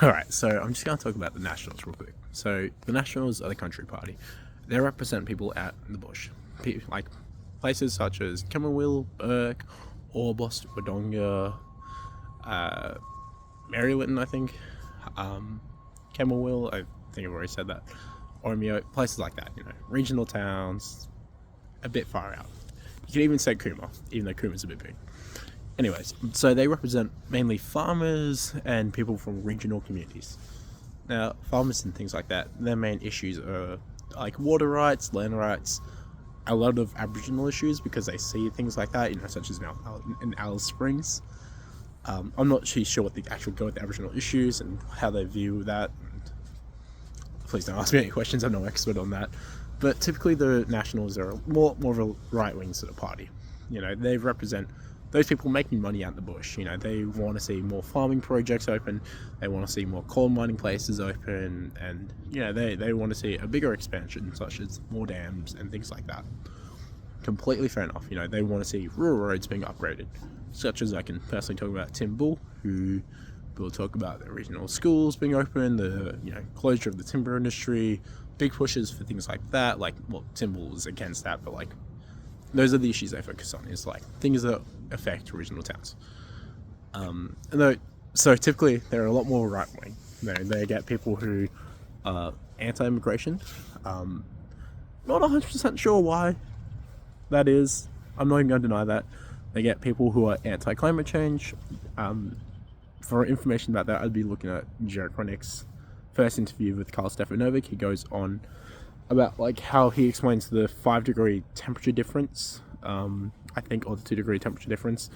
Alright, so I'm just going to talk about the Nationals real quick. So, the Nationals are the country party. They represent people out in the bush. Like places such as Camberwell, Burke, Orbost, Wodonga, uh, Maryland, I think. Camberwell, I think I've already said that. Ormeo, places like that, regional towns, a bit far out. You can even say Cooma, even though Cooma's a bit big. Anyways, so they represent mainly farmers and people from regional communities. Now, farmers and things like that, their main issues are like water rights, land rights, a lot of Aboriginal issues because they see things like that, such as in Alice Springs. I'm not really sure what the actual go with the Aboriginal issues and how they view that. And please don't ask me any questions, I'm no expert on that. But typically the Nationals are more of a right-wing sort of party. They represent those people making money out in the bush. They want to see more farming projects open, they want to see more coal mining places open, and they want to see a bigger expansion, such as more dams and things like that. Completely fair enough. They want to see rural roads being upgraded, such as I can personally talk about Tim Bull, who will talk about the regional schools being open, the closure of the timber industry, big pushes for things like that. Tim Bull was against that, but those are the issues they focus on, is things that affect regional towns. So typically they're a lot more right wing. They get people who are anti-immigration. Not 100% sure why that is. I'm not even going to deny that. They get people who are anti-climate change. For information about that, I'd be looking at Jared Chronick's first interview with Karl Stefanovic. He goes on about how he explains the 5-degree temperature difference, I think, or the 2-degree temperature difference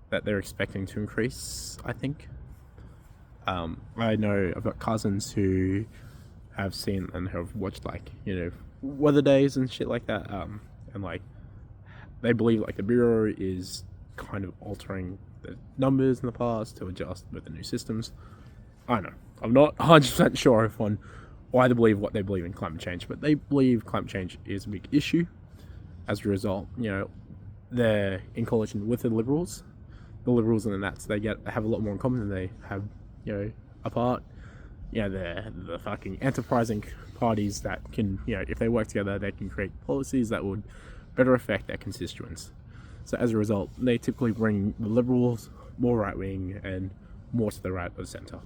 that they're expecting to increase, I think. I know I've got cousins who have seen and have watched weather days and shit like that, and they believe the Bureau is kind of altering the numbers in the past to adjust with the new systems. I don't know. I'm not 100% sure on why they believe what they believe in climate change, but they believe climate change is a big issue. As a result, they're in coalition with the Liberals. The Liberals and the Nats, they have a lot more in common than they have, apart. They're the fucking enterprising parties that can, if they work together, they can create policies that would better affect their constituents. So as a result, they typically bring the Liberals more right-wing and more to the right of the centre.